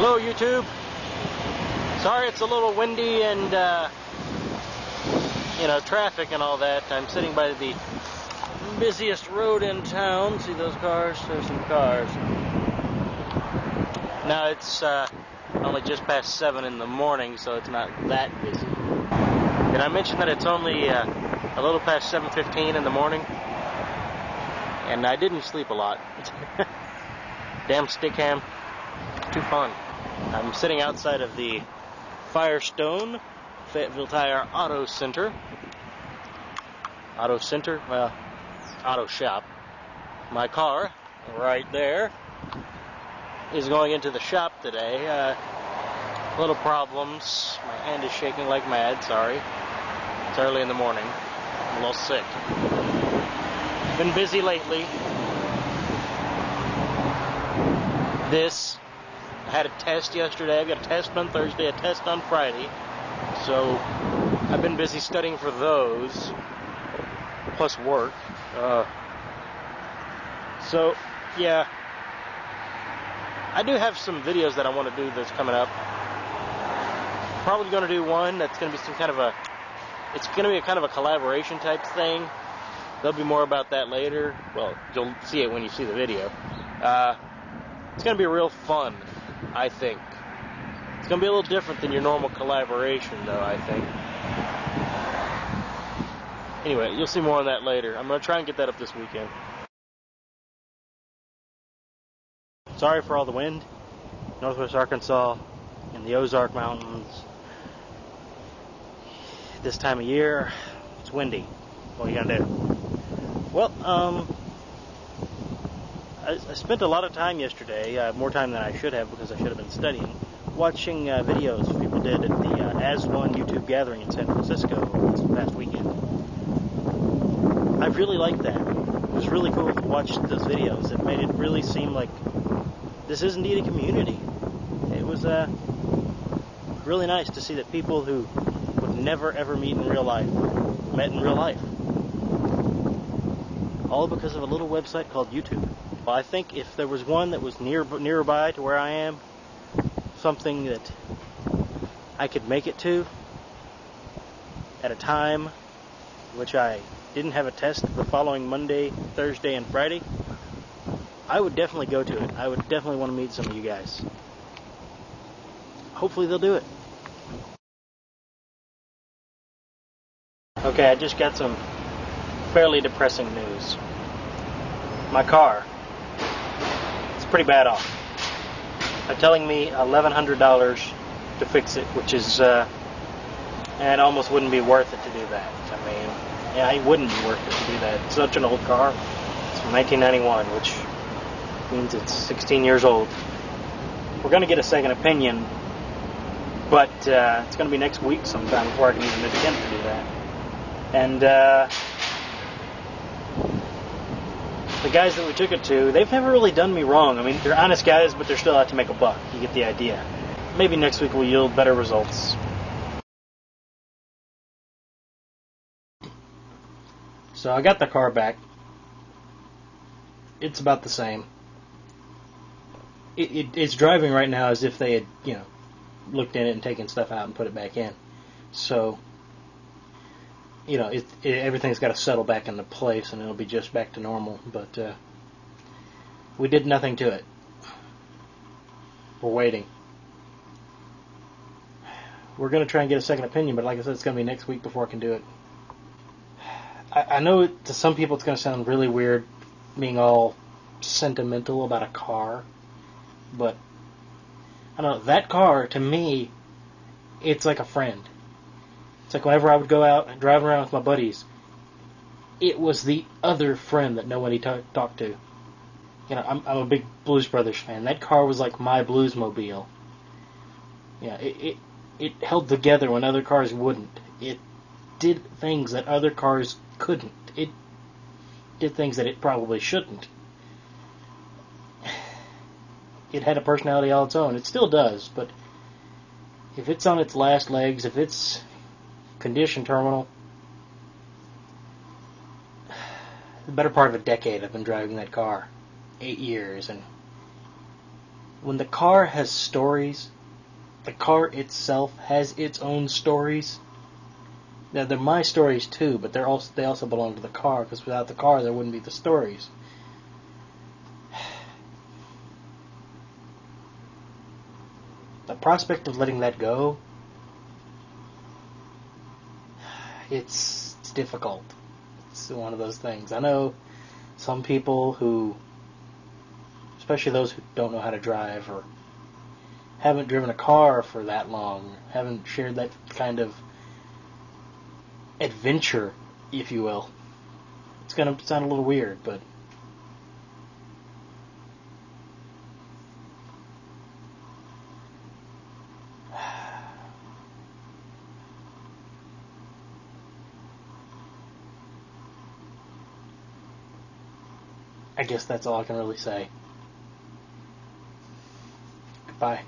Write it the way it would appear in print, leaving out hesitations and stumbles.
Hello YouTube. Sorry it's a little windy and traffic and all that. I'm sitting by the busiest road in town. See those cars? There's some cars. Now it's only just past 7 in the morning, so it's not that busy. Did I mention that it's only a little past 7:15 in the morning? And I didn't sleep a lot. Damn stick ham. Too fun. I'm sitting outside of the Firestone Fayetteville Tire Auto Center. Auto Center? Well, auto shop. My car, right there, is going into the shop today. Little problems. My hand is shaking like mad, sorry. It's early in the morning. I'm a little sick. Been busy lately. I had a test yesterday, I've got a test on Thursday, a test on Friday. So, I've been busy studying for those, plus work. So, yeah. I do have some videos that I want to do that's coming up. Probably going to do one that's going to be some kind of a... It's going to be a kind of a collaboration type thing. There'll be more about that later. Well, you'll see it when you see the video. It's going to be real fun, I think. It's going to be a little different than your normal collaboration, though, I think. Anyway, you'll see more on that later. I'm going to try and get that up this weekend. Sorry for all the wind. Northwest Arkansas and the Ozark Mountains. This time of year, it's windy. What are you going to do? Well, I spent a lot of time yesterday, more time than I should have because I should have been studying, watching videos people did at the As One YouTube gathering in San Francisco this past weekend. I really liked that. It was really cool to watch those videos. It made it really seem like this is indeed a community. It was really nice to see that people who would never ever meet in real life met in real life. All because of a little website called YouTube. Well, I think if there was one that was nearby to where I am, something that I could make it to at a time which I didn't have a test the following Monday, Thursday, and Friday, I would definitely go to it. I would definitely want to meet some of you guys. Hopefully they'll do it. Okay, I just got some fairly depressing news. My car, it's pretty bad off. They're telling me $1,100 to fix it, which is, and it almost wouldn't be worth it to do that. I mean, yeah, it wouldn't be worth it to do that. It's such an old car. It's from 1991, which means it's 16 years old. We're going to get a second opinion, but it's going to be next week sometime before I can even attempt to do that. And the guys that we took it to, they've never really done me wrong. I mean, they're honest guys, but they're still out to make a buck. You get the idea. Maybe next week will yield better results. So I got the car back. It's about the same. It's driving right now as if they had, looked in it and taken stuff out and put it back in. So, everything's got to settle back into place and it'll be just back to normal. But we did nothing to it. We're waiting. We're going to try and get a second opinion, but like I said, it's going to be next week before I can do it. I know to some people it's going to sound really weird being all sentimental about a car, but I don't know, that car, to me, it's like a friend. It's like whenever I would go out and drive around with my buddies, it was the other friend that nobody talked to. I'm a big Blues Brothers fan. That car was like my Bluesmobile. Yeah, it held together when other cars wouldn't. It did things that other cars couldn't. It did things that it probably shouldn't. It had a personality all its own. It still does, but if it's on its last legs, if it's condition terminal, the better part of a decade I've been driving that car. 8 years, and when the car has stories, the car itself has its own stories. Now, they're my stories too, but they also belong to the car, because without the car there wouldn't be the stories. The prospect of letting that go, it's difficult. It's one of those things. I know some people who, especially those who don't know how to drive or haven't driven a car for that long, haven't shared that kind of adventure, if you will. It's going to sound a little weird, but I guess that's all I can really say. Goodbye.